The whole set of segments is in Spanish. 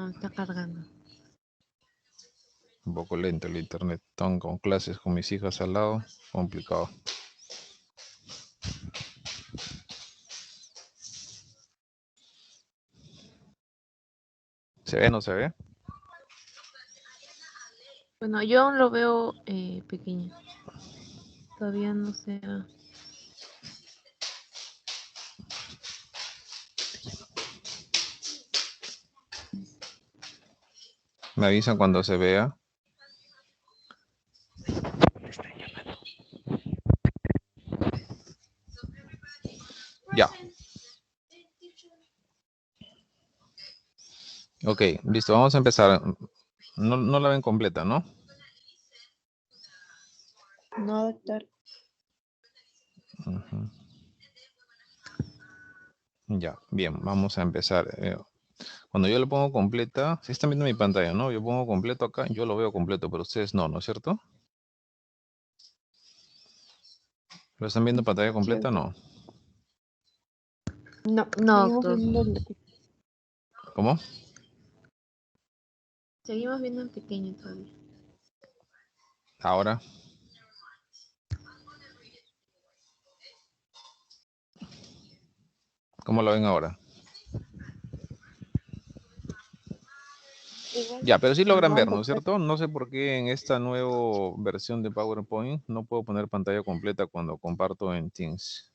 Está cargando. Un poco lento el internet. Están con clases con mis hijas al lado. Complicado. ¿Se ve o no se ve? Bueno, yo aún lo veo pequeño. Todavía no se ha... Me avisan cuando se vea. Ya. Ok, listo. Vamos a empezar. No la ven completa, ¿no? No, doctor. Ujú. Ya, bien, vamos a empezar. Cuando yo lo pongo completa, si están viendo mi pantalla, ¿no? Yo pongo completo acá, yo lo veo completo, pero ustedes no, ¿no es cierto? ¿Lo están viendo pantalla completa? Cierto. No. No, No, seguimos doctor. viendo el... ¿Cómo? Seguimos viendo en pequeño todavía. Ahora. ¿Cómo lo ven ahora? Igual, Ya, pero sí logran igual, ver, ¿no es doctor. cierto? No sé por qué en esta nueva versión de PowerPoint no puedo poner pantalla completa cuando comparto en Teams.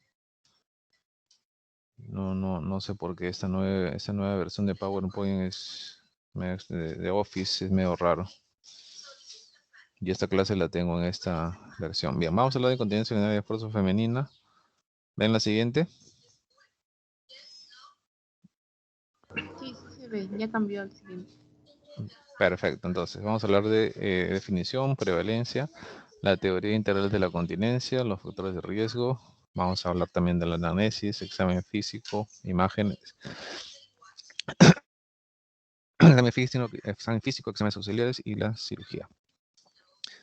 No sé por qué esta nueva versión de PowerPoint de Office es medio raro. Y esta clase la tengo en esta versión. Bien, vamos a hablar de continencia urinaria de esfuerzo femenina. ¿Ven la siguiente? Sí, sí se ve. Ya cambió al siguiente. Perfecto, entonces vamos a hablar de definición, prevalencia, la teoría integral de la continencia, los factores de riesgo. Vamos a hablar también de la anamnesis, examen físico, imágenes, examen físico, exámenes auxiliares y la cirugía.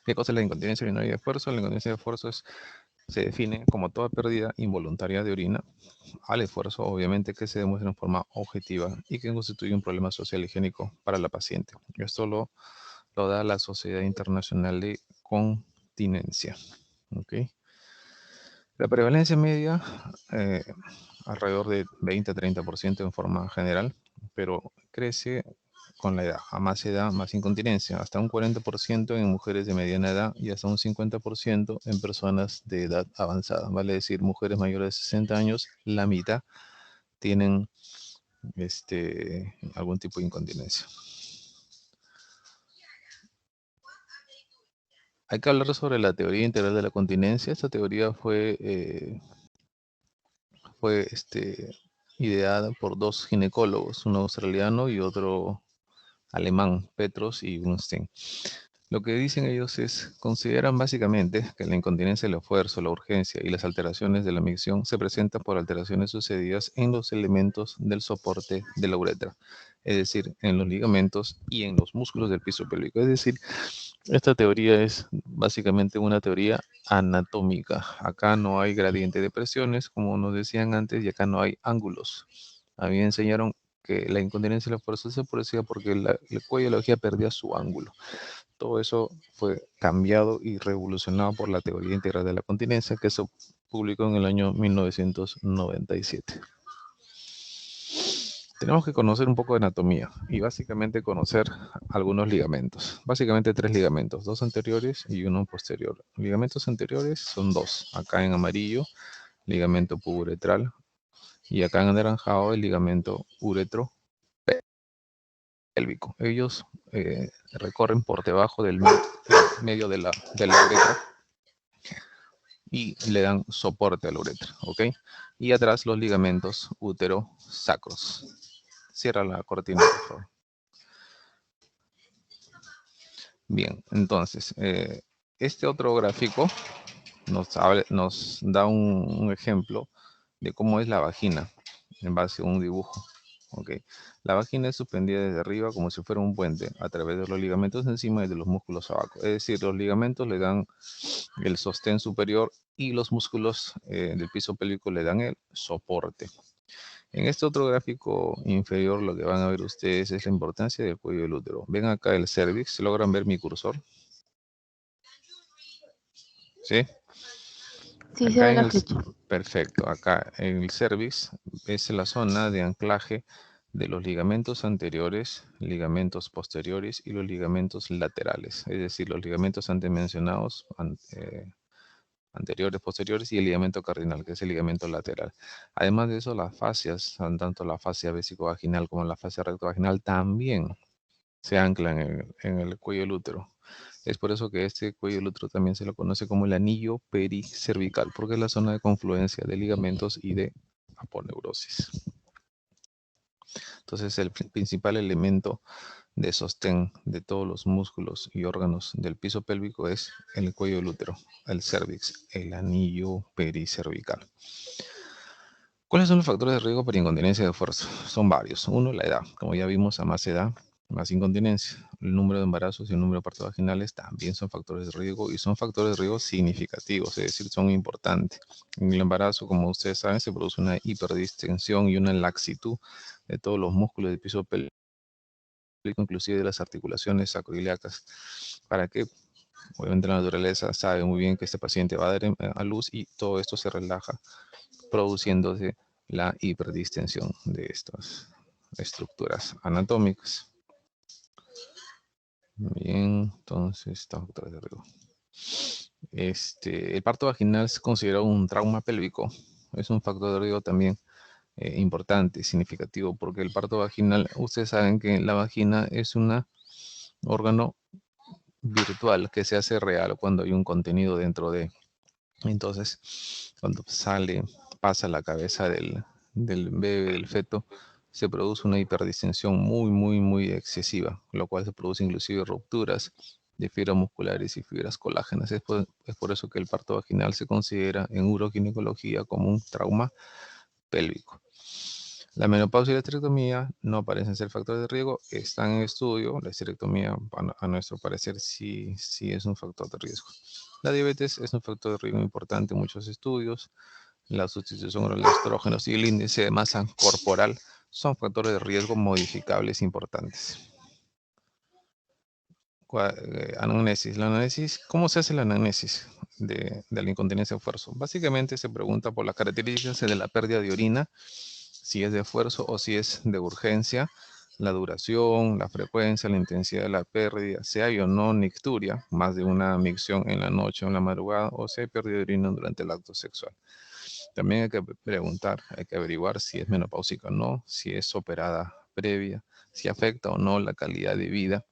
¿Qué cosa es la incontinencia urinaria de esfuerzo? La incontinencia de esfuerzo se define como toda pérdida involuntaria de orina al esfuerzo, obviamente, que se demuestra en forma objetiva y que constituye un problema social higiénico para la paciente. Esto lo da la Sociedad Internacional de Continencia. ¿Okay? La prevalencia media, alrededor de 20 a 30% en forma general, pero crece con la edad. A más edad, más incontinencia. Hasta un 40% en mujeres de mediana edad y hasta un 50% en personas de edad avanzada. Vale decir, mujeres mayores de 60 años, la mitad tienen algún tipo de incontinencia. Hay que hablar sobre la teoría integral de la continencia. Esta teoría fue ideada por dos ginecólogos, uno australiano y otro alemán, Petros y Gunstein. Lo que dicen ellos es, consideran básicamente que la incontinencia, el esfuerzo, la urgencia y las alteraciones de la micción se presentan por alteraciones sucedidas en los elementos del soporte de la uretra, es decir, en los ligamentos y en los músculos del piso pélvico. Es decir, esta teoría es básicamente una teoría anatómica. Acá no hay gradiente de presiones, como nos decían antes, y acá no hay ángulos. A mí me enseñaron que la incontinencia y la fuerza se producía porque el cuello de la vejiga perdía su ángulo. Todo eso fue cambiado y revolucionado por la teoría integral de la continencia que se publicó en el año 1997. Tenemos que conocer un poco de anatomía y básicamente conocer algunos ligamentos. Básicamente 3 ligamentos, 2 anteriores y uno posterior. Ligamentos anteriores son 2. Acá en amarillo, ligamento puburetral, y acá en anaranjado el ligamento uretro pélvico. Ellos recorren por debajo del medio de la uretra y le dan soporte a la uretra, ¿ok? Y atrás los ligamentos útero-sacros. Cierra la cortina, por favor. Bien, entonces, este otro gráfico nos da un ejemplo de cómo es la vagina en base a un dibujo. Okay. La vagina es suspendida desde arriba como si fuera un puente a través de los ligamentos encima y de los músculos abajo. Es decir, los ligamentos le dan el sostén superior y los músculos del piso pélvico le dan el soporte. En este otro gráfico inferior lo que van a ver ustedes es la importancia del cuello del útero. Ven acá el cervix, ¿logran ver mi cursor? ¿Sí? Sí, se Acá ve en la el, flecha. perfecto, acá en el cervix es la zona de anclaje de los ligamentos anteriores, ligamentos posteriores y los ligamentos laterales. Es decir, los ligamentos antes mencionados, anteriores, posteriores y el ligamento cardinal, que es el ligamento lateral. Además de eso, las fascias, tanto la fascia vesicovaginal como la fascia rectovaginal, también se anclan en el cuello del útero. Es por eso que este cuello del útero también se lo conoce como el anillo pericervical, porque es la zona de confluencia de ligamentos y de aponeurosis. Entonces, el principal elemento de sostén de todos los músculos y órganos del piso pélvico es el cuello del útero, el cervix, el anillo pericervical. ¿Cuáles son los factores de riesgo para incontinencia de fuerza? Son varios. Uno, la edad. Como ya vimos, a más edad, más incontinencia. El número de embarazos y el número de partos vaginales también son factores de riesgo y son factores de riesgo significativos, es decir, son importantes. En el embarazo, como ustedes saben, se produce una hiperdistensión y una laxitud de todos los músculos del piso pélvico, inclusive de las articulaciones sacroiliacas. ¿Para qué? Obviamente la naturaleza sabe muy bien que este paciente va a dar a luz y todo esto se relaja, produciéndose la hiperdistensión de estas estructuras anatómicas. Bien, entonces, factores de riesgo. El parto vaginal es considerado un trauma pélvico. Es un factor de riesgo también importante, significativo, porque el parto vaginal, ustedes saben que la vagina es un órgano virtual que se hace real cuando hay un contenido dentro de. Entonces, cuando sale, pasa la cabeza del bebé, del feto, se produce una hiperdistensión muy excesiva, lo cual se produce inclusive rupturas de fibras musculares y fibras colágenas. Es por eso que el parto vaginal se considera en uroginecología como un trauma pélvico. La menopausia y la esterectomía no parecen ser factores de riesgo, están en estudio. La esterectomía, a nuestro parecer, sí es un factor de riesgo. La diabetes es un factor de riesgo importante en muchos estudios. La sustitución de los estrógenos y el índice de masa corporal son factores de riesgo modificables importantes. Anamnesis. La anamnesis, ¿cómo se hace la anamnesis de la incontinencia de esfuerzo? Básicamente se pregunta por las características de la pérdida de orina, si es de esfuerzo o si es de urgencia, la duración, la frecuencia, la intensidad de la pérdida, si hay o no nicturia, más de una micción en la noche o en la madrugada, o si hay pérdida de orina durante el acto sexual. También hay que preguntar, hay que averiguar si es menopáusica o no, si es operada previa, si afecta o no la calidad de vida.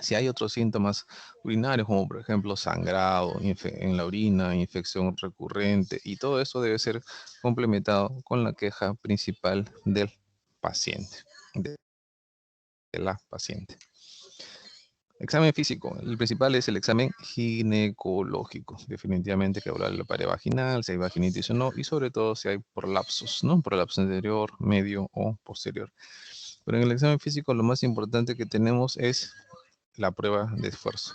Si hay otros síntomas urinarios, como por ejemplo sangrado en la orina, infección recurrente, y todo eso debe ser complementado con la queja principal del paciente, de la paciente. Examen físico. El principal es el examen ginecológico. Definitivamente que hablar de la pared vaginal, si hay vaginitis o no, y sobre todo si hay prolapsos, ¿no? Prolapso anterior, medio o posterior. Pero en el examen físico lo más importante que tenemos es la prueba de esfuerzo.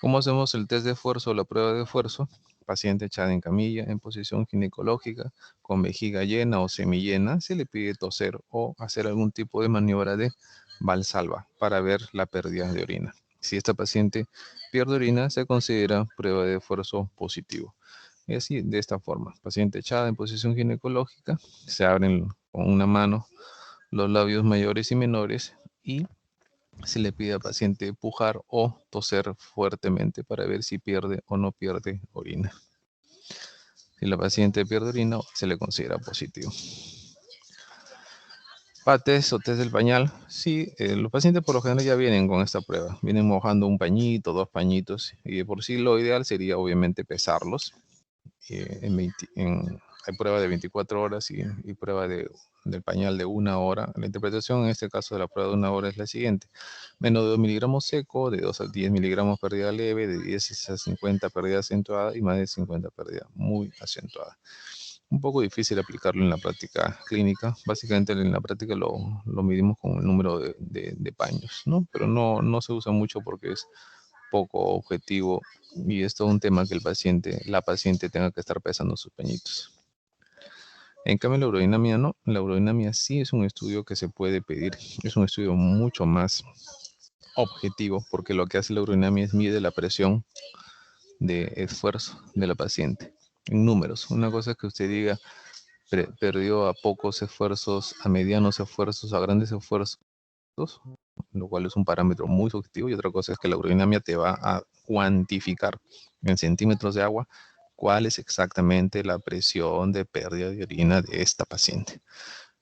¿Cómo hacemos el test de esfuerzo o la prueba de esfuerzo? Paciente echada en camilla, en posición ginecológica, con vejiga llena o semillena, se le pide toser o hacer algún tipo de maniobra de Valsalva para ver la pérdida de orina. Si esta paciente pierde orina, se considera prueba de esfuerzo positivo. Y así, de esta forma, paciente echada en posición ginecológica, se abren con una mano los labios mayores y menores y se le pide al paciente pujar o toser fuertemente para ver si pierde o no pierde orina. Si la paciente pierde orina, se le considera positivo. PATES o test del pañal. Sí, los pacientes por lo general ya vienen con esta prueba. Vienen mojando un pañito, 2 pañitos. Y de por sí lo ideal sería obviamente pesarlos. Hay prueba de 24 horas y prueba del pañal de 1 hora. La interpretación en este caso de la prueba de 1 hora es la siguiente. Menos de 2 miligramos seco, de 2 a 10 miligramos pérdida leve, de 10 a 50 pérdida acentuada y más de 50 pérdida muy acentuada. Un poco difícil aplicarlo en la práctica clínica. Básicamente en la práctica lo medimos con el número de paños, ¿no? Pero no se usa mucho porque es poco objetivo y es todo un tema que la paciente tenga que estar pesando sus pañitos. En cambio, la urodinamia no. La urodinamia sí es un estudio que se puede pedir. Es un estudio mucho más objetivo, porque lo que hace la urodinamia es mide la presión de esfuerzo de la paciente en números. Una cosa es que usted diga, perdió a pocos esfuerzos, a medianos esfuerzos, a grandes esfuerzos, lo cual es un parámetro muy subjetivo, y otra cosa es que la urodinamia te va a cuantificar en centímetros de agua cuál es exactamente la presión de pérdida de orina de esta paciente.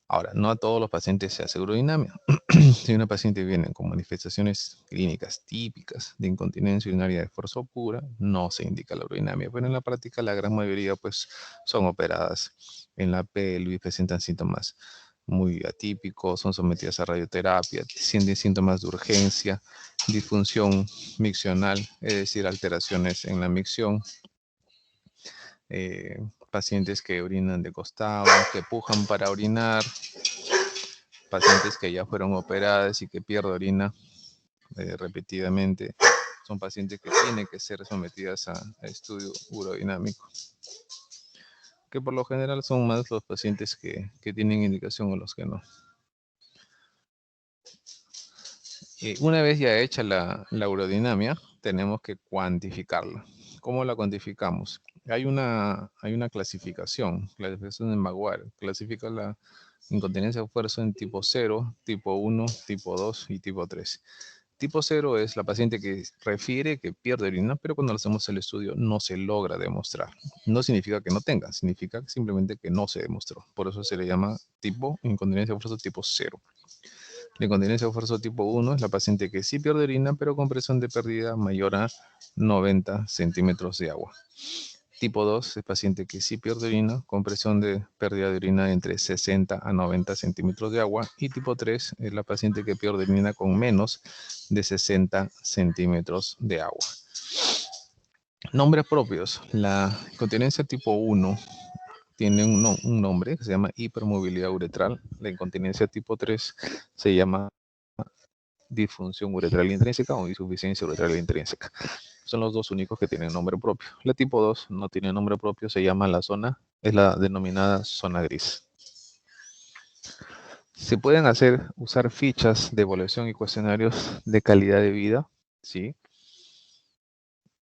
Ahora, no a todos los pacientes se hace urodinamia. Si una paciente viene con manifestaciones clínicas típicas de incontinencia urinaria de esfuerzo pura, no se indica la urodinamia, pero en la práctica la gran mayoría pues son operadas en la pelvis, presentan síntomas muy atípicos, son sometidas a radioterapia, sienten síntomas de urgencia, disfunción miccional, es decir, alteraciones en la micción, pacientes que orinan de costado, que pujan para orinar, pacientes que ya fueron operadas y que pierden orina repetidamente. Son pacientes que tienen que ser sometidas a estudio urodinámico, que por lo general son más los pacientes que tienen indicación o los que no. Una vez ya hecha la urodinamia, tenemos que cuantificarla. ¿Cómo la cuantificamos? Hay una clasificación de Maguire, clasifica la incontinencia de esfuerzo en tipo 0, tipo 1, tipo 2 y tipo 3. Tipo 0 es la paciente que refiere que pierde orina, pero cuando hacemos el estudio no se logra demostrar. No significa que no tenga, significa simplemente que no se demostró. Por eso se le llama tipo incontinencia de esfuerzo tipo 0. La incontinencia de esfuerzo tipo 1 es la paciente que sí pierde orina, pero con presión de pérdida mayor a 90 centímetros de agua. Tipo 2 es paciente que sí pierde orina, con presión de pérdida de orina entre 60 a 90 centímetros de agua. Y tipo 3 es la paciente que pierde orina con menos de 60 centímetros de agua. Nombres propios. La incontinencia tipo 1 tiene un nombre que se llama hipermovilidad uretral. La incontinencia tipo 3 se llama disfunción uretral intrínseca o insuficiencia uretral intrínseca. Son los dos únicos que tienen nombre propio. La tipo 2 no tiene nombre propio, se llama la zona, es la denominada zona gris. Se pueden usar fichas de evaluación y cuestionarios de calidad de vida, ¿sí?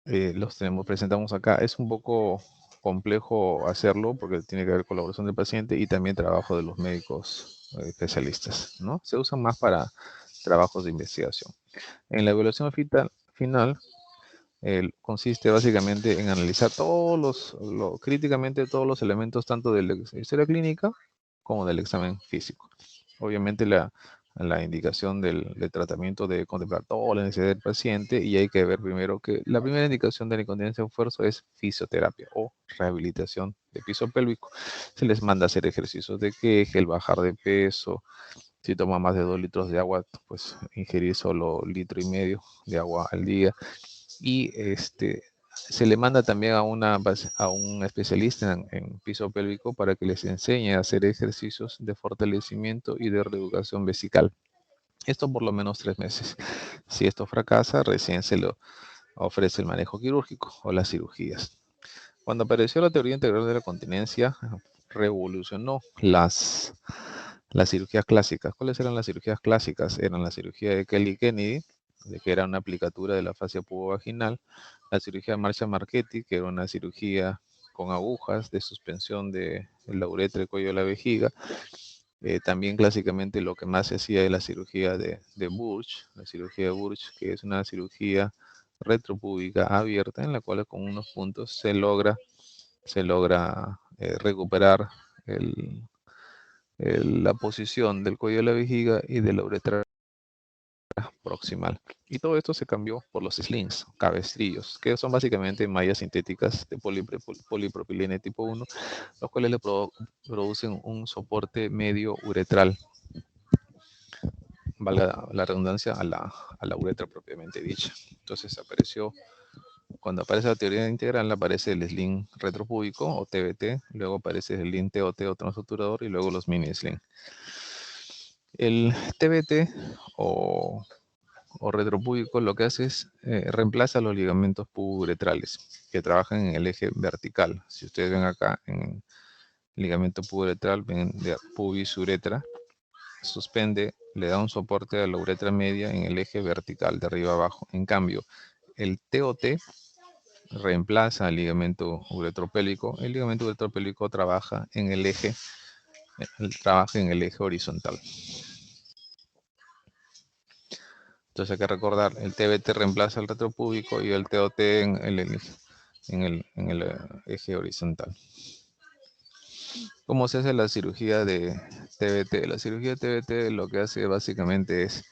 Los presentamos acá. Es un poco complejo hacerlo porque tiene que haber colaboración del paciente y también trabajo de los médicos especialistas, ¿no? Se usan más para trabajos de investigación. En la evaluación final consiste básicamente en analizar críticamente todos los elementos, tanto de la historia clínica como del examen físico. Obviamente la indicación del tratamiento debe contemplar toda la necesidad del paciente, y hay que ver primero que la primera indicación de la incontinencia de esfuerzo es fisioterapia o rehabilitación de piso pélvico. Se les manda a hacer ejercicios de Kegel, bajar de peso. Si toma más de 2 litros de agua, pues ingerir solo 1,5 litros de agua al día. Y se le manda también a un especialista en piso pélvico para que les enseñe a hacer ejercicios de fortalecimiento y de reeducación vesical. Esto por lo menos 3 meses. Si esto fracasa, recién se le ofrece el manejo quirúrgico o las cirugías. Cuando apareció la teoría integral de la continencia, revolucionó las cirugías clásicas. ¿Cuáles eran las cirugías clásicas? Eran la cirugía de Kelly-Kennedy, que era una aplicatura de la fascia pubovaginal, la cirugía Marcia-Marchetti, que era una cirugía con agujas de suspensión de la uretra y cuello de la vejiga. También clásicamente lo que más se hacía es la cirugía de Burch, la cirugía de Burch, que es una cirugía retropúbica abierta en la cual con unos puntos se logra recuperar la posición del cuello de la vejiga y de la uretra proximal. Y todo esto se cambió por los slings, cabestrillos, que son básicamente mallas sintéticas de polipropileno tipo 1, los cuales le producen un soporte medio uretral, valga la redundancia, a la uretra propiamente dicha. Entonces cuando aparece la teoría integral, aparece el sling retropúbico o TBT, luego aparece el sling TOT o transuturador y luego los mini sling. El TBT o retropúbico lo que hace es reemplaza los ligamentos puburetrales que trabajan en el eje vertical. Si ustedes ven acá ligamento puboretral, ven de pubis uretra, suspende, le da un soporte a la uretra media en el eje vertical de arriba a abajo. En cambio, el TOT reemplaza al ligamento uretropélvico. El ligamento uretropélvico trabaja en el eje horizontal. Entonces hay que recordar, el TBT reemplaza al retropúbico y el TOT en el eje horizontal. ¿Cómo se hace la cirugía de TBT? La cirugía de TBT lo que hace básicamente es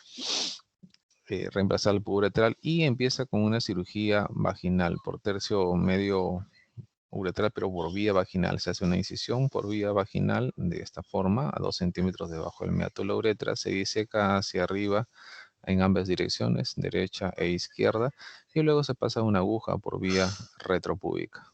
reemplazar el puboretral y empieza con una cirugía vaginal por tercio medio uretral, pero por vía vaginal. Se hace una incisión por vía vaginal de esta forma, a 2 centímetros debajo del meato de la uretra, se diseca hacia arriba en ambas direcciones, derecha e izquierda, y luego se pasa una aguja por vía retropúbica.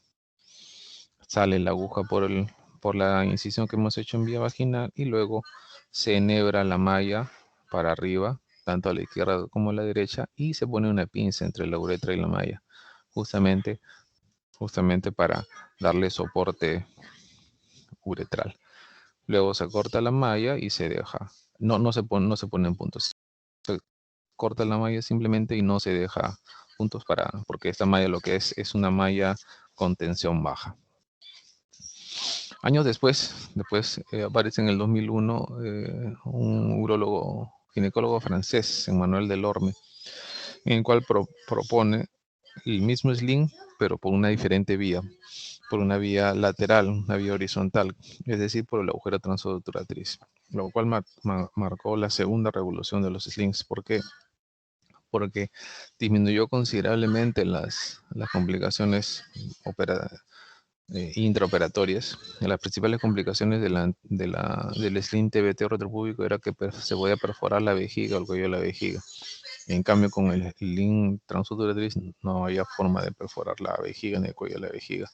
Sale la aguja por la incisión que hemos hecho en vía vaginal y luego se enhebra la malla para arriba, tanto a la izquierda como a la derecha, y se pone una pinza entre la uretra y la malla, justamente para darle soporte uretral. Luego se corta la malla y se deja. No se pone en puntos. Se corta la malla simplemente y no se deja puntos porque esta malla lo que es una malla con tensión baja. Años después aparece en el 2001 un urólogo, ginecólogo francés, Emmanuel Delorme, en el cual propone el mismo sling, pero por una diferente vía, por una vía lateral, una vía horizontal, es decir, por el agujero transobturatriz, lo cual marcó la segunda revolución de los slings. ¿Por qué? Porque disminuyó considerablemente las complicaciones intraoperatorias. Las principales complicaciones del sling TBT retropúbico era que se podía perforar la vejiga o el cuello de la vejiga. En cambio, con el sling transobturatriz no había forma de perforar la vejiga ni el cuello de la vejiga.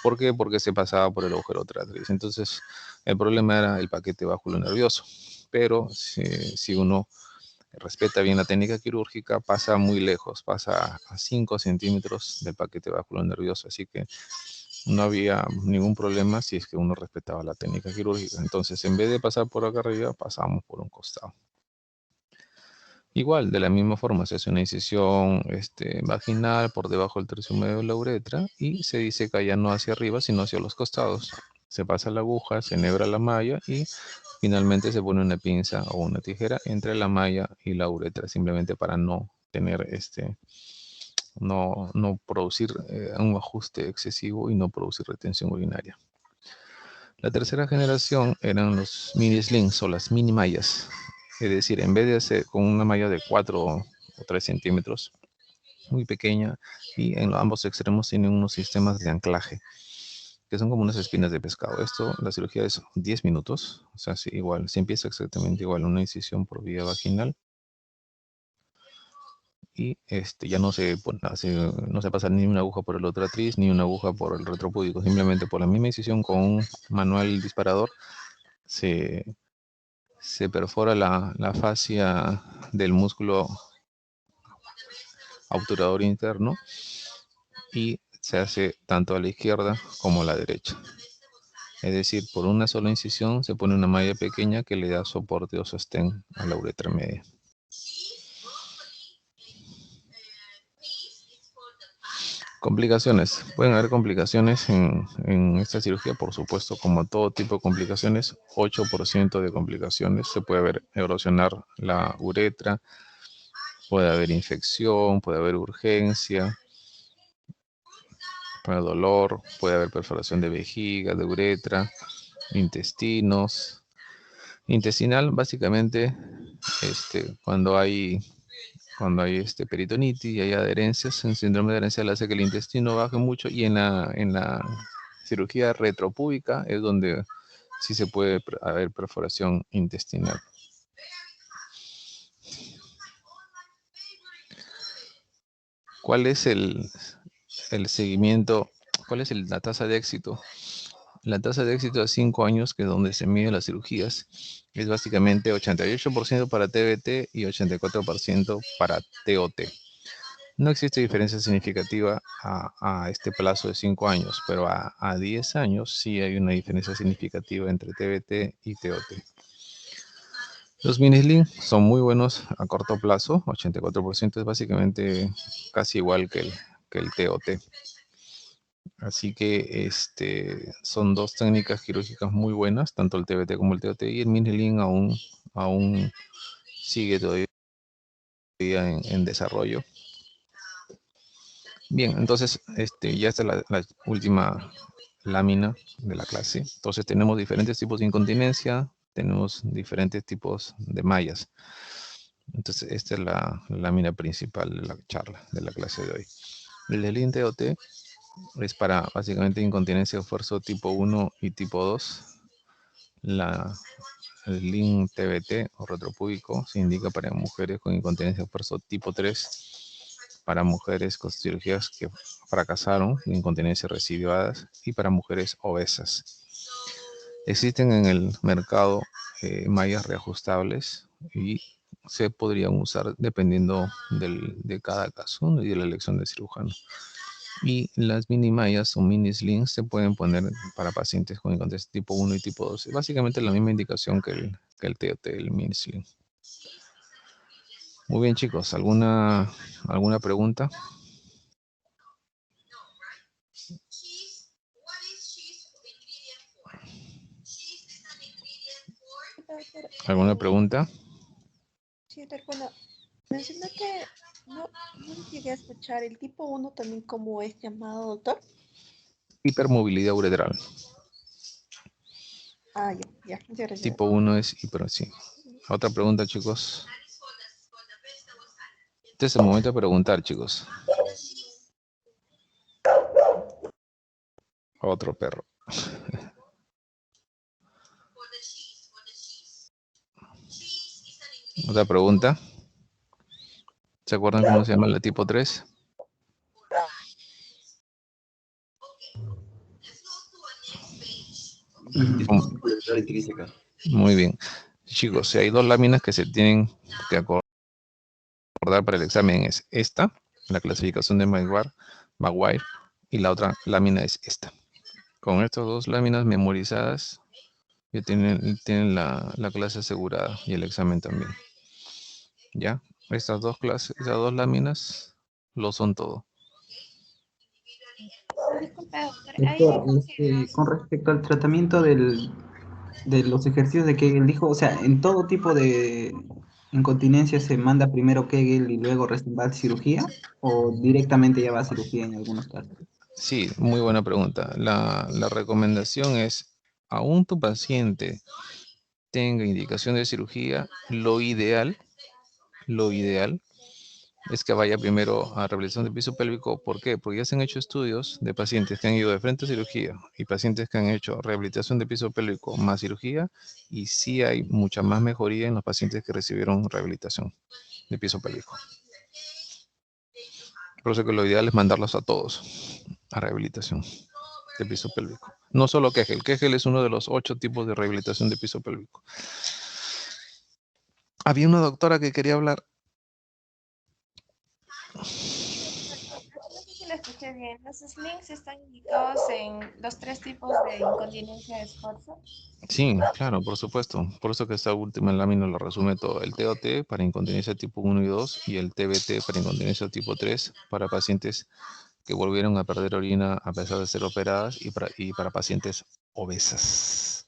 ¿Por qué? Porque se pasaba por el agujero obturatriz. Entonces, el problema era el paquete nervioso. Pero si uno respeta bien la técnica quirúrgica, pasa muy lejos, pasa a 5 centímetros del paquete nervioso. Así que no había ningún problema si es que uno respetaba la técnica quirúrgica. Entonces, en vez de pasar por acá arriba, pasamos por un costado. Igual, de la misma forma, se hace una incisión vaginal por debajo del tercio medio de la uretra y se diseca ya no hacia arriba, sino hacia los costados. Se pasa la aguja, se enhebra la malla y finalmente se pone una pinza o una tijera entre la malla y la uretra, simplemente para no tener no producir un ajuste excesivo y no producir retención urinaria. La tercera generación eran los mini slings o las mini mallas. Es decir, en vez de hacer con una malla de 4 o 3 centímetros, muy pequeña, y en ambos extremos tienen unos sistemas de anclaje, que son como unas espinas de pescado. La cirugía es 10 minutos, o sea, sí, igual, se empieza exactamente igual, una incisión por vía vaginal, y ya no se pasa ni una aguja por el obturatriz, ni una aguja por el retropúdico, simplemente por la misma incisión con un manual disparador, se perfora la fascia del músculo obturador interno y se hace tanto a la izquierda como a la derecha. Es decir, por una sola incisión se pone una malla pequeña que le da soporte o sostén a la uretra media. Complicaciones. Pueden haber complicaciones en esta cirugía, por supuesto, como todo tipo de complicaciones, 8% de complicaciones. Se puede ver erosionar la uretra, puede haber infección, puede haber urgencia, puede haber dolor, puede haber perforación de vejiga, de uretra, intestinos. Intestinal, básicamente, cuando hay peritonitis y hay adherencias, en síndrome de adherencia hace que el intestino baje mucho, y en la cirugía retropúbica es donde sí se puede haber perforación intestinal. ¿Cuál es el seguimiento? ¿Cuál es la tasa de éxito? La tasa de éxito a 5 años, que es donde se miden las cirugías, es básicamente 88% para TBT y 84% para TOT. No existe diferencia significativa a este plazo de 5 años, pero a 10 años sí hay una diferencia significativa entre TBT y TOT. Los mini-sling son muy buenos a corto plazo, 84% es básicamente casi igual que el TOT. Así que son dos técnicas quirúrgicas muy buenas, tanto el TBT como el TOT, y el mini-sling aún sigue todavía en desarrollo. Bien, entonces ya está la última lámina de la clase. Entonces tenemos diferentes tipos de incontinencia, tenemos diferentes tipos de mallas. Entonces esta es la lámina principal de la charla, de la clase de hoy. El Sling TOT es para básicamente incontinencia de esfuerzo tipo 1 y tipo 2. El Sling TBT o retropúbico se indica para mujeres con incontinencia de esfuerzo tipo 3, para mujeres con cirugías que fracasaron, incontinencia residuadas, y para mujeres obesas. Existen en el mercado mallas reajustables y se podrían usar dependiendo de cada caso y de la elección del cirujano. Y las mini mallas o mini slings se pueden poner para pacientes con incontinencia tipo 1 y tipo 2. Básicamente la misma indicación que el TOT, el mini sling. Muy bien, chicos. ¿Alguna pregunta? ¿Alguna pregunta? Sí, doctor, bueno, mencionó que no llegué a escuchar el tipo 1 también como es llamado, doctor. Hipermovilidad uretral. Ah, ya, muchas gracias. Tipo 1 es hiper, sí. Otra pregunta, chicos. Este es el momento de preguntar, chicos. Otro perro. Otra pregunta. ¿Se acuerdan cómo se llama la tipo 3? Muy bien. Chicos, si hay dos láminas que se tienen que acordar para el examen, es esta, la clasificación de Maguire, y la otra lámina es esta. Con estas dos láminas memorizadas, ya tienen la clase asegurada y el examen también. ¿Ya? Estas dos láminas lo son todo. Disculpe, doctor, ahí Doctor, dijo que con respecto al tratamiento de los ejercicios de Kegel, dijo, o sea, en todo tipo de incontinencia se manda primero Kegel y luego recién va a cirugía, o directamente ya va a cirugía en algunos casos. Sí, muy buena pregunta. La recomendación es, aún tu paciente tenga indicación de cirugía, lo ideal es que vaya primero a rehabilitación de piso pélvico. ¿Por qué? Porque ya se han hecho estudios de pacientes que han ido de frente a cirugía y pacientes que han hecho rehabilitación de piso pélvico más cirugía, y sí hay mucha más mejoría en los pacientes que recibieron rehabilitación de piso pélvico. Por eso que lo ideal es mandarlos a todos a rehabilitación de piso pélvico. No solo Kegel. Kegel es uno de los 8 tipos de rehabilitación de piso pélvico. Había una doctora que quería hablar. sí, doctor, no sé si lo escuché bien. Los slings están indicados en los 3 tipos de incontinencia de esfuerzo. Sí, claro, por supuesto. Por eso que esta última lámina lo resume todo. El TOT para incontinencia tipo 1 y 2 y el TBT para incontinencia tipo 3 para pacientes que volvieron a perder orina a pesar de ser operadas y para pacientes obesas.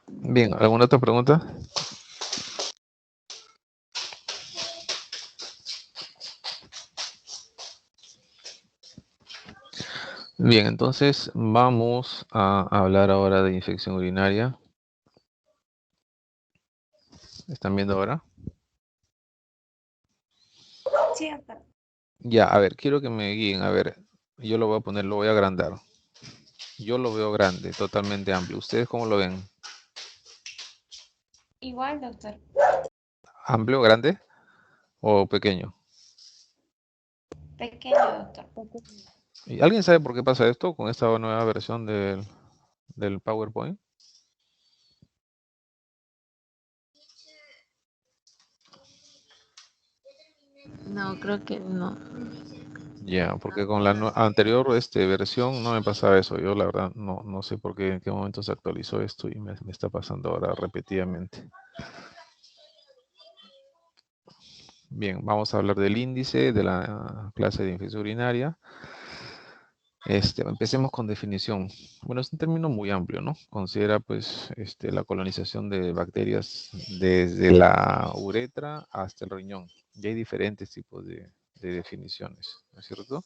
Bien, ¿alguna otra pregunta? Bien, entonces vamos a hablar ahora de infección urinaria. ¿Están viendo ahora? Sí, doctor. Ya, a ver, quiero que me guíen. A ver, yo lo voy a agrandar. Yo lo veo grande, totalmente amplio. ¿Ustedes cómo lo ven? Igual, doctor. ¿Amplio, grande? o pequeño. Pequeño, doctor. ¿Y alguien sabe por qué pasa esto con esta nueva versión del PowerPoint? No, creo que no. Ya, porque con la anterior versión no me pasaba eso. Yo la verdad no sé por qué, en qué momento se actualizó esto y me está pasando ahora repetidamente. Bien, vamos a hablar del índice de la clase de infección urinaria. Empecemos con definición. Bueno, es un término muy amplio, ¿no? Considera, pues, la colonización de bacterias desde la uretra hasta el riñón. Y hay diferentes tipos de definiciones, ¿no es cierto?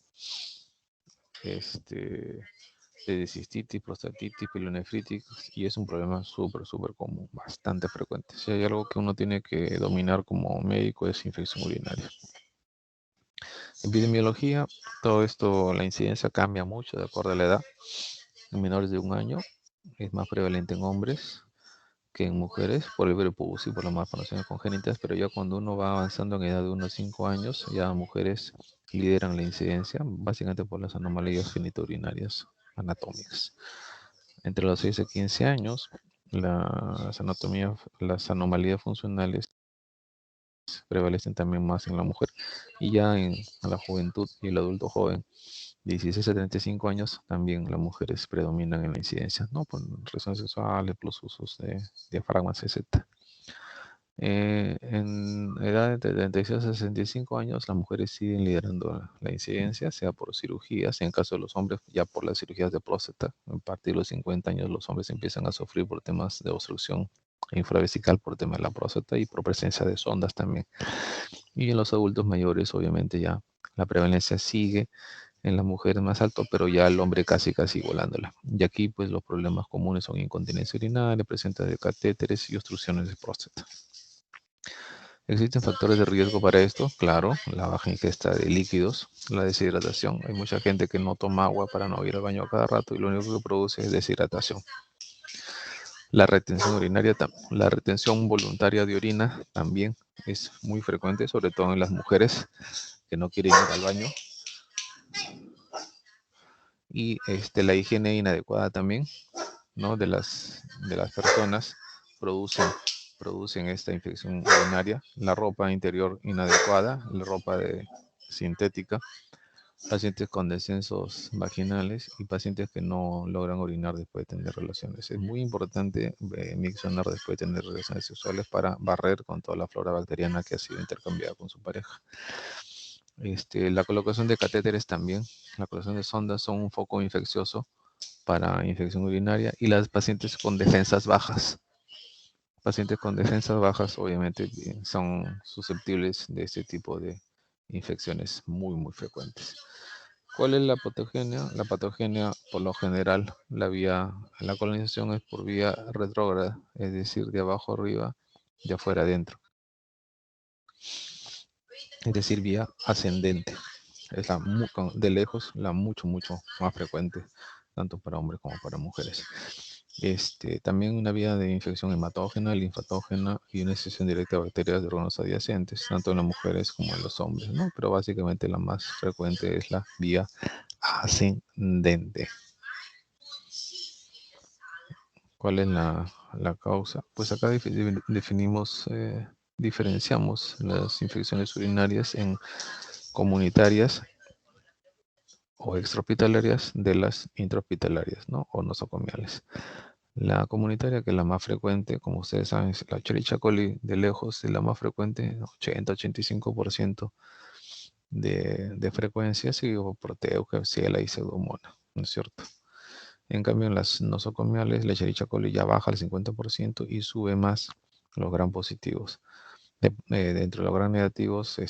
De cistitis, prostatitis, pilonefritis, y es un problema súper común, bastante frecuente. Si hay algo que uno tiene que dominar como médico es infección urinaria. Epidemiología, todo esto, la incidencia cambia mucho de acuerdo a la edad. En menores de 1 año es más prevalente en hombres que en mujeres por el virus y por las malformaciones congénitas, pero ya cuando uno va avanzando en edad de unos 5 años, ya mujeres lideran la incidencia, básicamente por las anomalías genitourinarias anatómicas. Entre los 6 y 15 años, las anomalías funcionales prevalecen también más en la mujer, y ya en la juventud y el adulto joven, 16 a 35 años, también las mujeres predominan en la incidencia, ¿no? Por razones sexuales, por los usos de diafragmas, etc. En edad de 36 a 65 años, las mujeres siguen liderando la incidencia, sea por cirugías, en caso de los hombres, ya por las cirugías de próstata. A partir de los 50 años, los hombres empiezan a sufrir por temas de obstrucción infravesical por tema de la próstata y por presencia de sondas también. Y en los adultos mayores, obviamente, ya la prevalencia sigue en las mujeres más alto, pero ya el hombre casi volándola. Y aquí, pues, los problemas comunes son incontinencia urinaria, presencia de catéteres y obstrucciones de próstata. ¿Existen factores de riesgo para esto? Claro, la baja ingesta de líquidos, la deshidratación. Hay mucha gente que no toma agua para no ir al baño a cada rato y lo único que produce es deshidratación. La retención urinaria, la retención voluntaria de orina también es muy frecuente, sobre todo en las mujeres que no quieren ir al baño. Y la higiene inadecuada también, ¿no? de las personas producen esta infección urinaria. La ropa interior inadecuada, la ropa sintética, pacientes con descensos vaginales y pacientes que no logran orinar después de tener relaciones. Es muy importante miccionar después de tener relaciones sexuales para barrer con toda la flora bacteriana que ha sido intercambiada con su pareja. La colocación de catéteres también, la colocación de sondas son un foco infeccioso para infección urinaria, y las pacientes con defensas bajas. Pacientes con defensas bajas obviamente son susceptibles de este tipo de infecciones muy frecuentes. ¿Cuál es la patogenia? La patogenia, por lo general, la colonización es por vía retrógrada, es decir, de abajo arriba, de afuera adentro. Es decir, vía ascendente. Es de lejos la mucho más frecuente, tanto para hombres como para mujeres. También una vía de infección hematógena, linfatógena y una infección directa de bacterias de órganos adyacentes, tanto en las mujeres como en los hombres, ¿no? Pero básicamente la más frecuente es la vía ascendente. ¿Cuál es la causa? Pues acá diferenciamos las infecciones urinarias en comunitarias o extrahospitalarias de las intrahospitalarias, ¿no? O nosocomiales. La comunitaria, que es la más frecuente, como ustedes saben, es la Escherichia coli, de lejos es la más frecuente, 80-85% de frecuencia, seguido por Proteus, Klebsiella y Pseudomonas, ¿no es cierto? En cambio, en las nosocomiales, la Escherichia coli ya baja al 50% y sube más los gram positivos. Dentro de los gram negativos,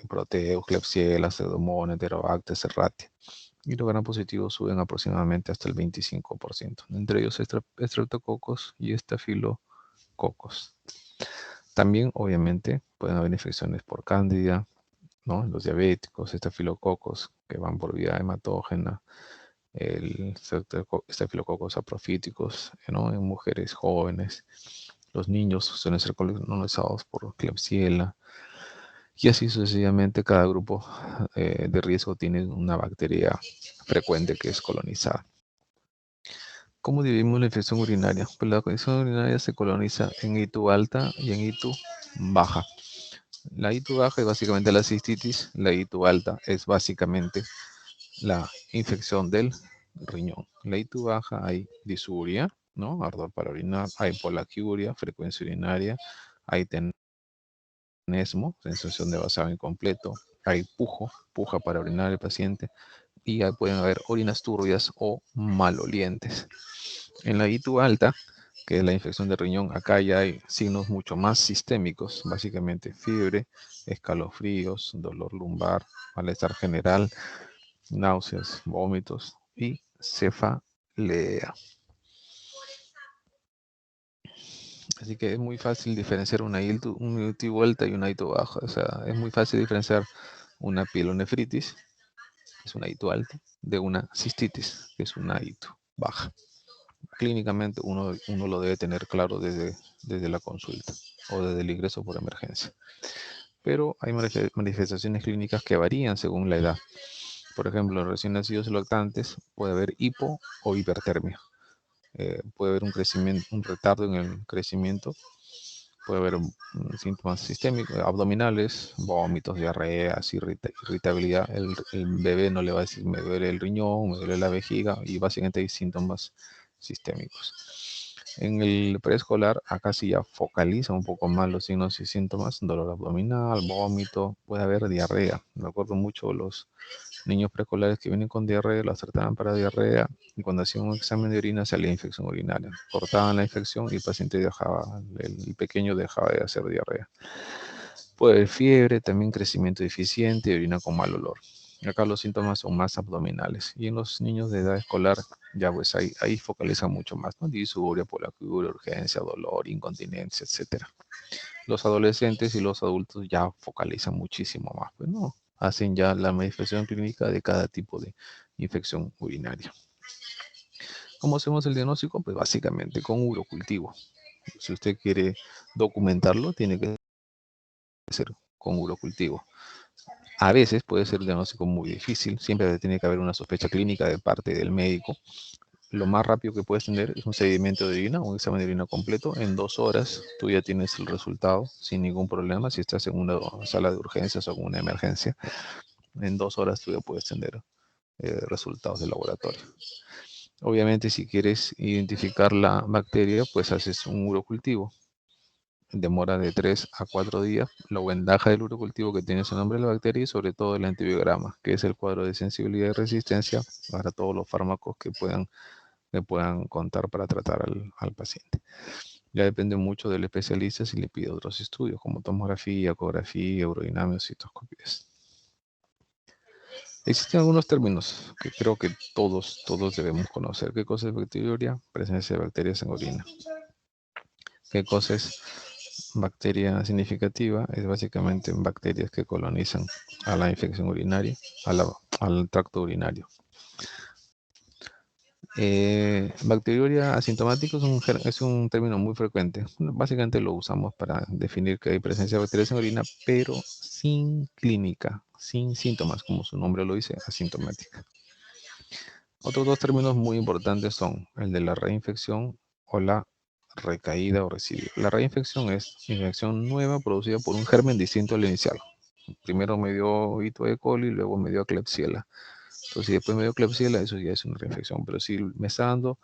Proteus, Klebsiella, Pseudomonas, Enterobacter, Serratia. Y los gram positivos suben aproximadamente hasta el 25%. Entre ellos, Streptococcus y Staphylococcus. También, obviamente, pueden haber infecciones por cándida, ¿no? Los diabéticos, Staphylococcus, que van por vía hematógena, el Staphylococcus aprofíticos, ¿no? En mujeres jóvenes. Los niños suelen ser colonizados por Klebsiella. Y así sucesivamente, cada grupo de riesgo tiene una bacteria frecuente que es colonizada. ¿Cómo dividimos la infección urinaria? Pues la infección urinaria se coloniza en ITU alta y en ITU baja. La ITU baja es básicamente la cistitis, la ITU alta es básicamente la infección del riñón. La ITU baja hay disuria, ¿no? Ardor para orinar, hay polaquiuria, frecuencia urinaria, hay tenesmo, sensación de vaciado incompleto, hay puja para orinar el paciente, y ahí pueden haber orinas turbias o malolientes. En la ITU alta, que es la infección de riñón, acá ya hay signos mucho más sistémicos, básicamente fiebre, escalofríos, dolor lumbar, malestar general, náuseas, vómitos y cefalea. Así que es muy fácil diferenciar una ITU alta y una ITU baja. O sea, es muy fácil diferenciar una pielonefritis, que es una ITU alta, de una cistitis, que es una ITU baja. Clínicamente uno lo debe tener claro desde la consulta o desde el ingreso por emergencia. Pero hay manifestaciones clínicas que varían según la edad. Por ejemplo, en recién nacidos y lactantes puede haber hipo o hipertermia. Puede haber un retardo en el crecimiento. Puede haber síntomas sistémicos, abdominales, vómitos, diarreas, irritabilidad. El bebé no le va a decir me duele el riñón, me duele la vejiga, y básicamente hay síntomas sistémicos. En el preescolar, acá sí ya focaliza un poco más los signos y síntomas: dolor abdominal, vómito, puede haber diarrea. Me acuerdo mucho los niños preescolares que vienen con diarrea, los trataban para diarrea, y cuando hacían un examen de orina salía infección urinaria. Cortaban la infección y el paciente dejaba, el pequeño dejaba de hacer diarrea. Puede haber fiebre, también crecimiento deficiente y orina con mal olor. Acá los síntomas son más abdominales. Y en los niños de edad escolar, ya pues ahí focaliza mucho más, ¿no? Disuria, polaquiuria, urgencia, dolor, incontinencia, etc. Los adolescentes y los adultos ya focalizan muchísimo más, pues, ¿no? Hacen ya la manifestación clínica de cada tipo de infección urinaria. ¿Cómo hacemos el diagnóstico? Pues básicamente con urocultivo. Si usted quiere documentarlo, tiene que ser con urocultivo. A veces puede ser un diagnóstico muy difícil, siempre tiene que haber una sospecha clínica de parte del médico. Lo más rápido que puedes tener es un sedimento de orina, un examen de orina completo. En 2 horas tú ya tienes el resultado sin ningún problema. Si estás en una sala de urgencias o en una emergencia, en 2 horas tú ya puedes tener resultados de laboratorio. Obviamente, si quieres identificar la bacteria, pues haces un urocultivo. Demora de 3 a 4 días. La ventaja del urocultivo que tiene el nombre de la bacteria y sobre todo el antibiograma, que es el cuadro de sensibilidad y resistencia para todos los fármacos que puedan contar para tratar al paciente. Ya depende mucho del especialista si le pide otros estudios como tomografía, ecografía, urodinamia o citoscopías. Existen algunos términos que creo que todos debemos conocer. ¿Qué cosa es bacteriuria? Presencia de bacterias en orina. ¿Qué cosa es bacteria significativa? Es básicamente bacterias que colonizan a la infección urinaria, al tracto urinario. Bacteriuria asintomático es un término muy frecuente. Básicamente lo usamos para definir que hay presencia de bacterias en orina, pero sin clínica, sin síntomas, como su nombre lo dice, asintomática. Otros 2 términos muy importantes son el de la reinfección o la recaída o recidiva. La reinfección es infección nueva producida por un germen distinto al inicial. Primero me dio Ito E. coli, luego me dio Klebsiella. Entonces, si después me dio Klebsiella, eso ya es una reinfección. Pero si me está dando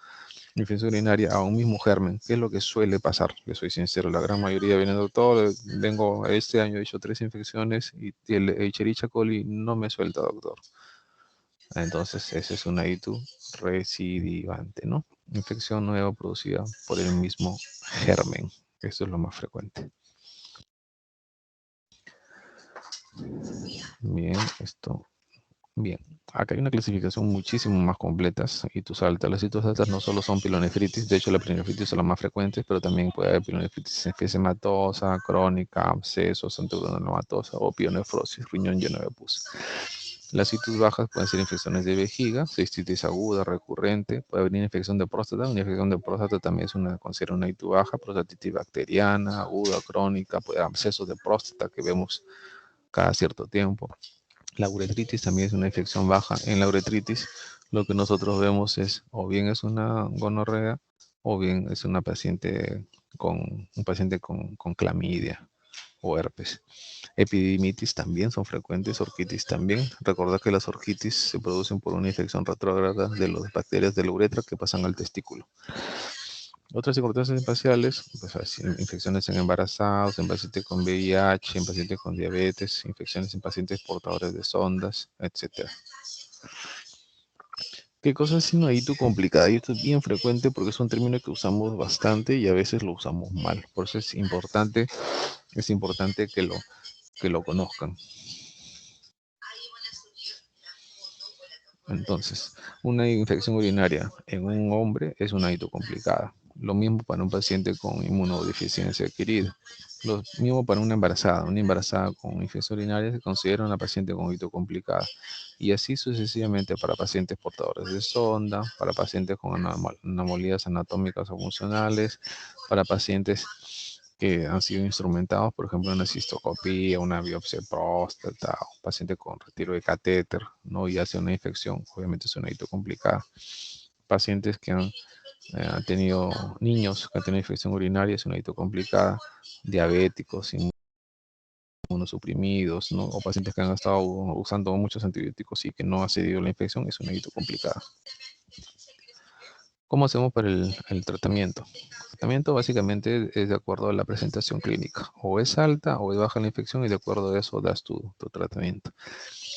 infección urinaria a un mismo germen, ¿qué es lo que suele pasar? Yo soy sincero, la gran mayoría viene, doctor, vengo este año, he hecho 3 infecciones y el Escherichia coli no me suelta, doctor. Entonces, esa es una ITU recidivante, ¿no? Infección nueva producida por el mismo germen. Esto es lo más frecuente. Bien, Bien, acá hay una clasificación muchísimo más completa. ITUs altas. Las ITUs altas no solo son pielonefritis, de hecho la pielonefritis son las más frecuentes, pero también puede haber pielonefritis enfisемatosa, crónica, abscesos, antegranodomatosa o pielonefrosis, riñón lleno de pus. Las ITUs bajas pueden ser infecciones de vejiga, cistitis aguda, recurrente, puede haber infección de próstata. Una infección de próstata también considera una ITU baja, prostatitis bacteriana, aguda, crónica, puede haber abscesos de próstata que vemos cada cierto tiempo. La uretritis también es una infección baja. En la uretritis lo que nosotros vemos es o bien es una gonorrea o bien es un paciente con clamidia o herpes. Epididimitis también son frecuentes, orquitis también. Recordad que las orquitis se producen por una infección retrógrada de las bacterias de la uretra que pasan al testículo. Otras circunstancias espaciales, pues, infecciones en embarazados, en pacientes con VIH, en pacientes con diabetes, infecciones en pacientes portadores de sondas, etc. ¿Qué cosa es sinuadito complicada? Y esto es bien frecuente porque es un término que usamos bastante y a veces lo usamos mal. Por eso es importante que lo conozcan. Entonces, una infección urinaria en un hombre es una hito complicada. Lo mismo para un paciente con inmunodeficiencia adquirida. Lo mismo para una embarazada. Una embarazada con infección urinaria se considera una paciente con hito complicada. Y así sucesivamente para pacientes portadores de sonda, para pacientes con anomalías anatómicas o funcionales, para pacientes que han sido instrumentados, por ejemplo, una cistoscopía, una biopsia de próstata, un paciente con retiro de catéter, ¿no? Y hace una infección, obviamente es una hito complicada. Pacientes que han tenido niños que han tenido infección urinaria, es una hito complicada. Diabéticos, inmunosuprimidos, ¿no? O pacientes que han estado usando muchos antibióticos y que no ha cedido la infección, es una hito complicada. ¿Cómo hacemos para el tratamiento? El tratamiento básicamente es de acuerdo a la presentación clínica. O es alta o es baja la infección y de acuerdo a eso das tu tratamiento.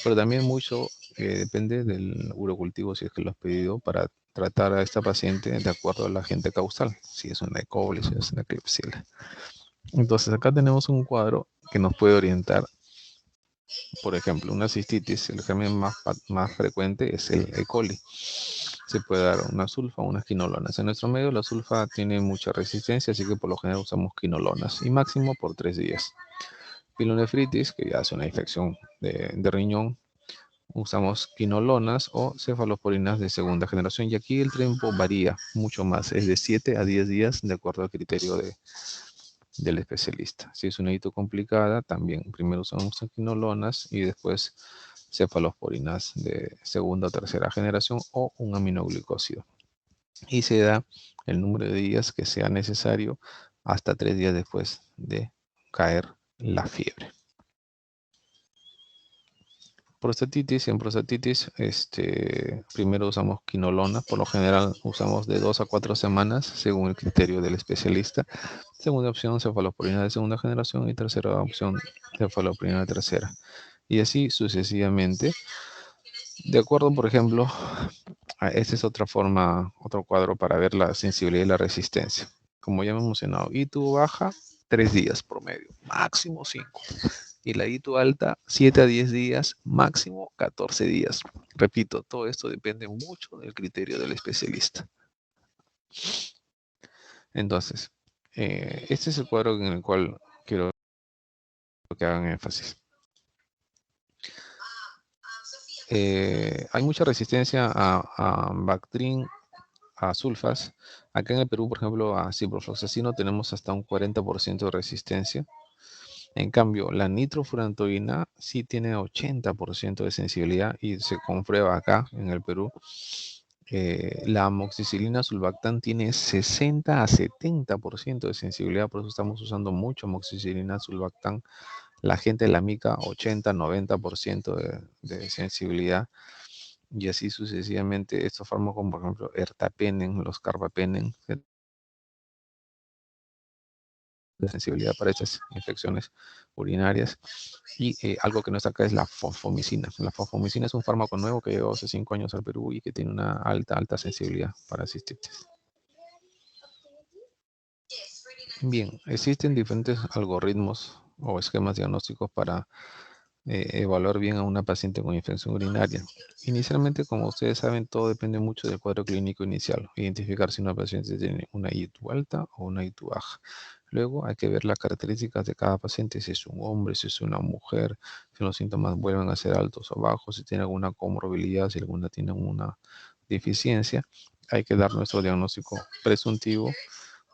Pero también mucho depende del urocultivo si es que lo has pedido para tratar a esta paciente de acuerdo a la agente causal. Si es una E. coli, si es una Klebsiella. Entonces acá tenemos un cuadro que nos puede orientar. Por ejemplo, una cistitis, el germen más frecuente es el E. coli. Se puede dar una sulfa o unas quinolonas. En nuestro medio la sulfa tiene mucha resistencia, así que por lo general usamos quinolonas y máximo por 3 días. Pilonefritis, que ya es una infección de riñón, usamos quinolonas o cefalosporinas de segunda generación. Y aquí el tiempo varía mucho más, es de 7 a 10 días de acuerdo al criterio del especialista. Si es una hito complicada, también primero usamos quinolonas y después cefalosporinas de segunda o tercera generación o un aminoglucósido. Y se da el número de días que sea necesario hasta 3 días después de caer la fiebre. Prostatitis, en prostatitis, primero usamos quinolona, por lo general usamos de 2 a 4 semanas según el criterio del especialista. Segunda opción, cefalosporina de segunda generación y tercera opción, cefalosporina de tercera. Y así sucesivamente. De acuerdo, por ejemplo, esta es otra forma, otro cuadro para ver la sensibilidad y la resistencia. Como ya hemos mencionado, ITU baja 3 días promedio, máximo 5. Y la ITU alta 7 a 10 días, máximo 14 días. Repito, todo esto depende mucho del criterio del especialista. Entonces, este es el cuadro en el cual quiero que hagan énfasis. Hay mucha resistencia a Bactrim, a sulfas. Acá en el Perú, por ejemplo, a ciprofloxacino tenemos hasta un 40% de resistencia. En cambio, la nitrofurantoína sí tiene 80% de sensibilidad y se comprueba acá en el Perú. La amoxicilina sulbactam tiene 60 a 70% de sensibilidad, por eso estamos usando mucho amoxicilina sulbactam. La gente de la mica 80-90% de sensibilidad. Y así sucesivamente estos fármacos, como por ejemplo ertapenem, los carbapenem, de sensibilidad para estas infecciones urinarias. Y algo que no está acá es la fosfomicina. La fosfomicina es un fármaco nuevo que llegó hace 5 años al Perú y que tiene una alta sensibilidad para cistitis. Bien, existen diferentes algoritmos o esquemas diagnósticos para evaluar bien a una paciente con infección urinaria. Inicialmente, como ustedes saben, todo depende mucho del cuadro clínico inicial. Identificar si una paciente tiene una ITU alta o una ITU baja. Luego hay que ver las características de cada paciente, si es un hombre, si es una mujer, si los síntomas vuelven a ser altos o bajos, si tiene alguna comorbilidad, si alguna tiene una deficiencia. Hay que dar nuestro diagnóstico presuntivo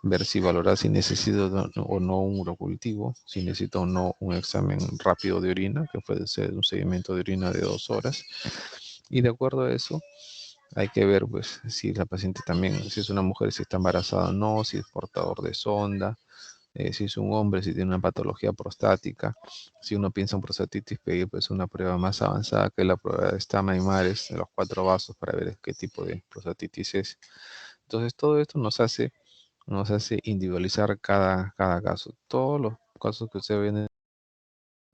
ver si valorar si necesita o no un urocultivo, si necesita o no un examen rápido de orina, que puede ser un seguimiento de orina de 2 horas. Y de acuerdo a eso, hay que ver pues si la paciente también, si es una mujer, si está embarazada o no, si es portador de sonda, si es un hombre, si tiene una patología prostática. Si uno piensa en prostatitis, pedir pues una prueba más avanzada que la prueba de Stama-Imares de los 4 vasos para ver qué tipo de prostatitis es. Entonces todo esto nos hace individualizar cada caso. Todos los casos que usted ve en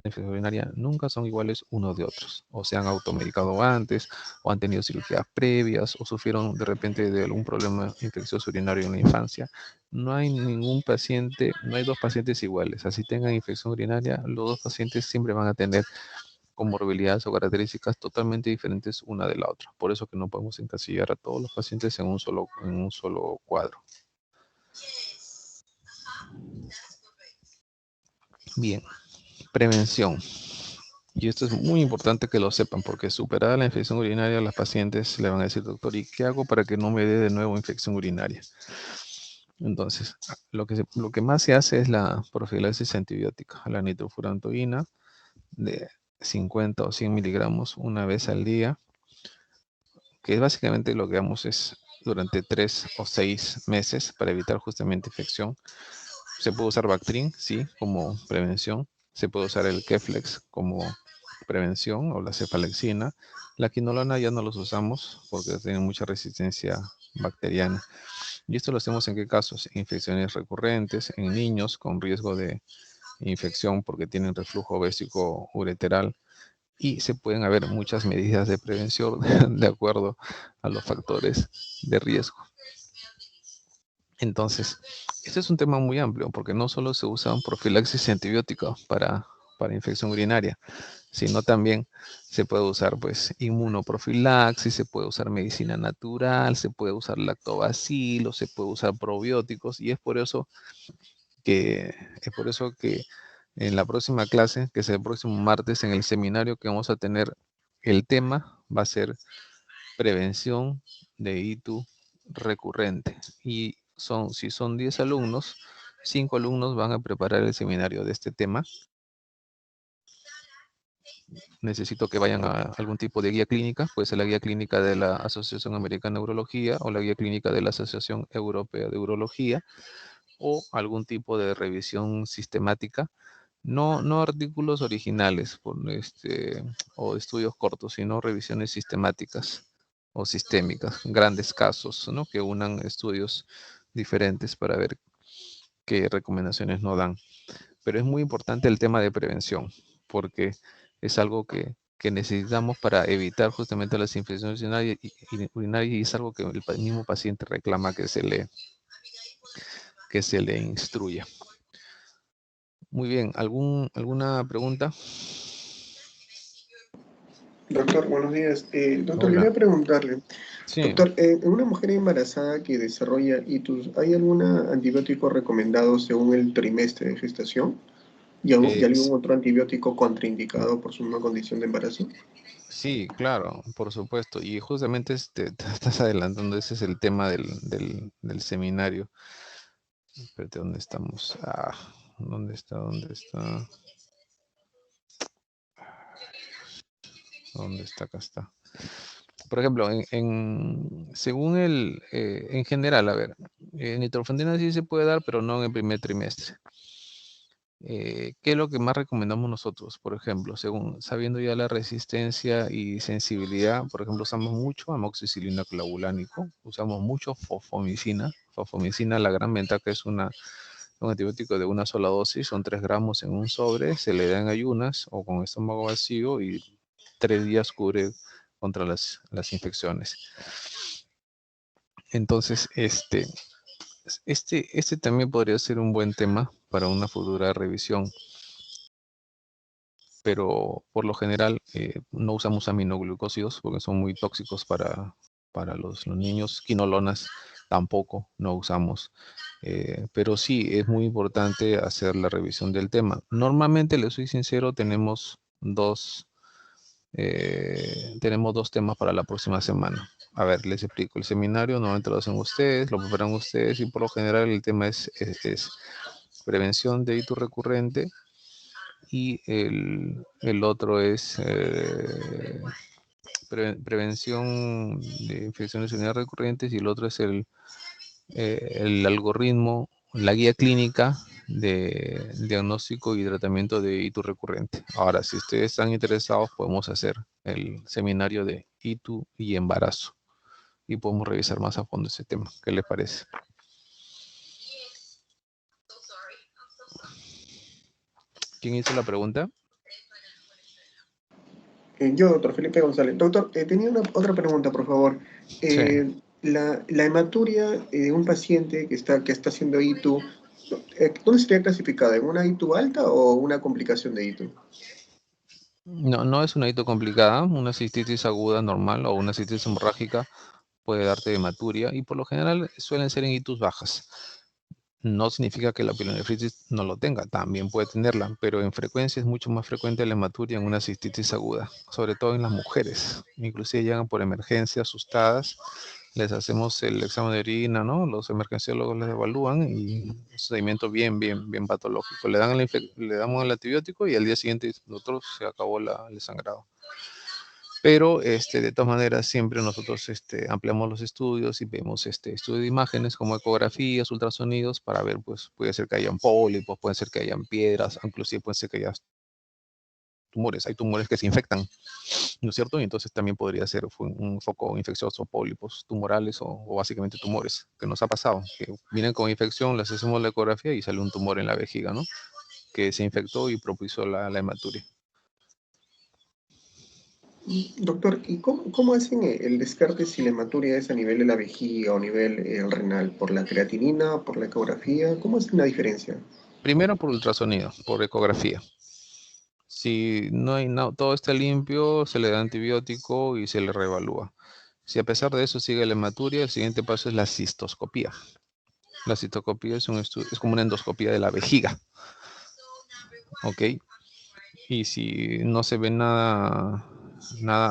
infección urinaria nunca son iguales unos de otros. O se han automedicado antes, o han tenido cirugías previas, o sufrieron de repente de algún problema infeccioso urinario en la infancia. No hay ningún paciente, no hay dos pacientes iguales. Así tengan infección urinaria, los dos pacientes siempre van a tener comorbilidades o características totalmente diferentes una de la otra. Por eso que no podemos encasillar a todos los pacientes en un solo cuadro. Bien, prevención. Y esto es muy importante que lo sepan, porque superada la infección urinaria, las pacientes le van a decir, doctor, ¿y qué hago para que no me dé de nuevo infección urinaria? Entonces, lo que más se hace es la profilaxis antibiótica, la nitrofurantoína de 50 o 100 miligramos una vez al día, que básicamente lo que damos es durante 3 o 6 meses para evitar justamente infección. Se puede usar Bactrim, sí, como prevención. Se puede usar el Keflex como prevención o la cefalexina. La quinolona ya no los usamos porque tienen mucha resistencia bacteriana. ¿Y esto lo hacemos en qué casos? Infecciones recurrentes, en niños con riesgo de infección porque tienen reflujo vésico ureteral. Y se pueden haber muchas medidas de prevención de acuerdo a los factores de riesgo. Entonces, este es un tema muy amplio porque no solo se usa un profilaxis antibiótica para infección urinaria, sino también se puede usar pues inmunoprofilaxis, se puede usar medicina natural, se puede usar lactobacilo, se puede usar probióticos y es por eso que en la próxima clase, que es el próximo martes en el seminario que vamos a tener, el tema va a ser prevención de ITU recurrente. Y si son 10 alumnos, 5 alumnos van a preparar el seminario de este tema. Necesito que vayan a algún tipo de guía clínica, puede ser la guía clínica de la Asociación Americana de Urología o la guía clínica de la Asociación Europea de Urología o algún tipo de revisión sistemática. No artículos originales o estudios cortos, sino revisiones sistemáticas o sistémicas, grandes casos, ¿no? Que unan estudios diferentes para ver qué recomendaciones nos dan. Pero es muy importante el tema de prevención, porque es algo que necesitamos para evitar justamente las infecciones urinarias y es algo que el mismo paciente reclama que se le instruya. Muy bien, ¿alguna pregunta? Doctor, buenos días. Doctor, Hola. quería preguntarle, Sí. doctor, en una mujer embarazada que desarrolla ITUS, ¿hay algún antibiótico recomendado según el trimestre de gestación? ¿Y algún otro antibiótico contraindicado por su misma condición de embarazo? Sí, claro, por supuesto. Y justamente te estás adelantando, ese es el tema del seminario. Espérate, ¿dónde estamos? ¿Dónde está? ¿Dónde está? ¿Dónde está? Acá está. Por ejemplo, según en general, a ver, nitrofurantoína sí se puede dar, pero no en el primer trimestre. ¿Qué es lo que más recomendamos nosotros? Por ejemplo, sabiendo ya la resistencia y sensibilidad, por ejemplo, usamos mucho amoxicilina clavulánico, usamos mucho fosfomicina. Fosfomicina, la gran ventaja es un antibiótico de una sola dosis, son 3 gramos en un sobre, se le da en ayunas o con estómago vacío y 3 días cubre contra las infecciones. Entonces, este también podría ser un buen tema para una futura revisión, pero por lo general no usamos aminoglucósidos porque son muy tóxicos para los niños. Quinolonas tampoco no usamos, pero sí es muy importante hacer la revisión del tema. Normalmente, les soy sincero, tenemos dos tenemos 2 temas para la próxima semana. A ver, les explico. El seminario normalmente lo hacen ustedes, lo preparan ustedes y por lo general el tema es prevención de hito recurrente y el otro es prevención de infecciones urinarias recurrentes y el otro es el algoritmo, la guía clínica de diagnóstico y tratamiento de ITU recurrente. Ahora, si ustedes están interesados, podemos hacer el seminario de ITU y embarazo y podemos revisar más a fondo ese tema. ¿Qué les parece? ¿Quién hizo la pregunta? Yo, doctor Felipe González. Doctor, tenía otra pregunta, por favor. Sí. La hematuria de un paciente que está haciendo ITU, ¿dónde sería clasificada? ¿En una ITU alta o una complicación de ITU? No, no es una hito complicada, una cistitis aguda normal o una cistitis hemorrágica puede darte hematuria y por lo general suelen ser en hitos bajas. No significa que la pielonefritis no lo tenga, también puede tenerla, pero en frecuencia es mucho más frecuente la hematuria en una cistitis aguda, sobre todo en las mujeres. Inclusive llegan por emergencia asustadas, les hacemos el examen de orina, ¿no? Los emergenciólogos les evalúan y un seguimiento bien patológico. Le damos el antibiótico y al día siguiente, nosotros se acabó el sangrado. Pero de todas maneras siempre nosotros ampliamos los estudios y vemos estudios de imágenes como ecografías, ultrasonidos para ver, pues puede ser que hayan pólipos, puede ser que hayan piedras, inclusive puede ser que haya tumores. Hay tumores que se infectan, ¿no es cierto? Y entonces también podría ser un foco infeccioso, pólipos tumorales o básicamente tumores, que nos ha pasado, que vienen con infección, les hacemos la ecografía y sale un tumor en la vejiga, ¿no? Que se infectó y propició la hematuria. Doctor, ¿y cómo hacen el descarte si la hematuria es a nivel de la vejiga o a nivel renal? ¿Por la creatinina, por la ecografía? ¿Cómo hacen la diferencia? Primero por ultrasonido, por ecografía. Si no hay todo está limpio, se le da antibiótico y se le reevalúa. Si a pesar de eso sigue la hematuria, el siguiente paso es la cistoscopía. La cistoscopía es como una endoscopía de la vejiga. ¿Ok? Y si no se ve nada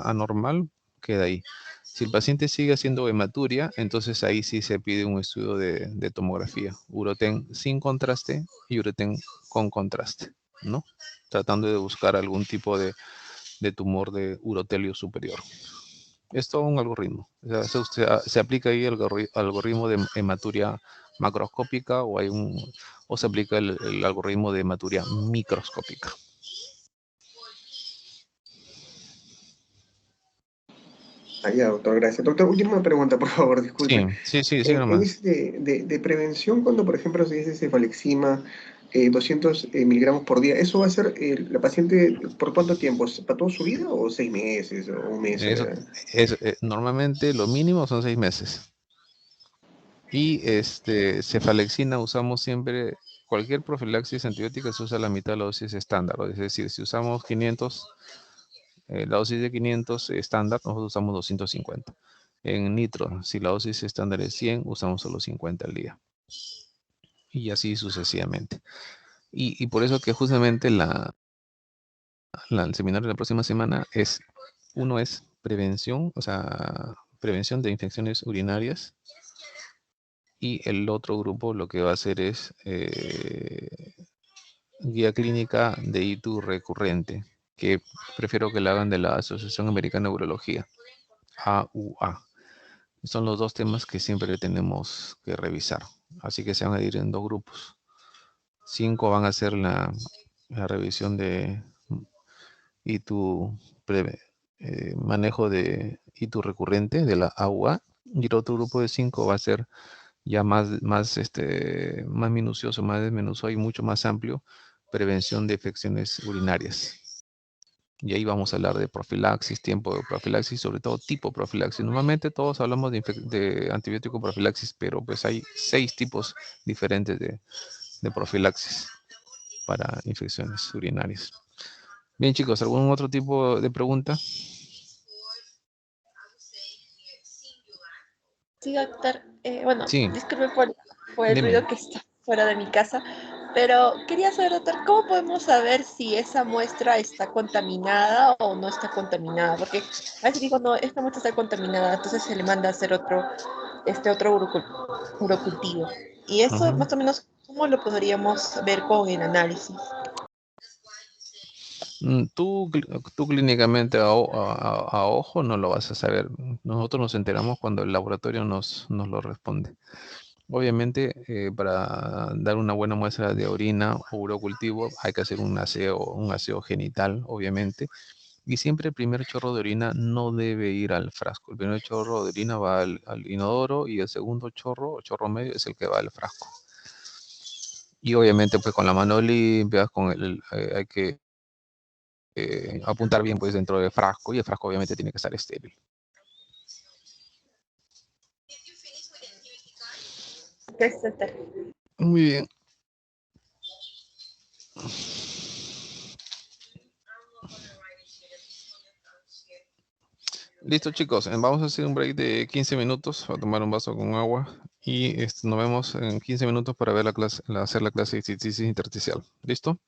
anormal, queda ahí. Si el paciente sigue haciendo hematuria, entonces ahí sí se pide un estudio de tomografía. Uroten sin contraste y uroten con contraste, ¿no? Tratando de buscar algún tipo de tumor de urotelio superior. Es todo un algoritmo. O sea, se aplica ahí el algoritmo de hematuria macroscópica o se aplica el algoritmo de hematuria microscópica. Ya, doctor, gracias. Doctor, última pregunta, por favor, disculpe. Sí, nomás. De prevención, cuando por ejemplo se dice cefalexima, 200 miligramos por día, ¿eso va a ser la paciente por cuánto tiempo? ¿Para toda su vida o 6 meses o un mes? Normalmente lo mínimo son 6 meses. Y cefalexina usamos siempre, cualquier profilaxis antibiótica se usa la mitad de la dosis estándar. Es decir, si usamos 500, la dosis de 500 estándar, nosotros usamos 250. En nitro, si la dosis estándar es 100, usamos solo 50 al día. Y así sucesivamente. Y por eso que justamente el seminario de la próxima semana uno es prevención, o sea, prevención de infecciones urinarias. Y el otro grupo lo que va a hacer es guía clínica de ITU recurrente, que prefiero que la hagan de la Asociación Americana de Urología, AUA. Son los 2 temas que siempre tenemos que revisar. Así que se van a dividir en 2 grupos. 5 van a hacer la revisión de ITU manejo de ITU recurrente de la AUA. Y el otro grupo de 5 va a ser ya más minucioso, más desmenuzado y mucho más amplio, prevención de infecciones urinarias. Y ahí vamos a hablar de profilaxis, tiempo de profilaxis, sobre todo tipo profilaxis. Normalmente todos hablamos de antibiótico profilaxis, pero pues hay 6 tipos diferentes de profilaxis para infecciones urinarias. Bien, chicos, ¿algún otro tipo de pregunta? Sí, doctor. Bueno, Sí, disculpe por el dime. ruido que está fuera de mi casa, Pero quería saber, doctor, ¿cómo podemos saber si esa muestra está contaminada o no está contaminada? Porque a veces digo, no, esta muestra está contaminada, entonces se le manda a hacer otro urocultivo. Y eso, Ujú. más o menos, ¿cómo lo podríamos ver con el análisis? Tú clínicamente a ojo no lo vas a saber. Nosotros nos enteramos cuando el laboratorio nos lo responde. Obviamente, para dar una buena muestra de orina o urocultivo hay que hacer un aseo genital, obviamente. Y siempre el primer chorro de orina no debe ir al frasco. El primer chorro de orina va al inodoro y el segundo chorro o chorro medio es el que va al frasco. Y obviamente pues con la mano limpia, hay que apuntar bien pues dentro del frasco y el frasco obviamente tiene que estar estéril. Muy bien. Listo, chicos. Vamos a hacer un break de 15 minutos a tomar un vaso con agua y nos vemos en 15 minutos para ver hacer la clase de cistitis intersticial. ¿Listo?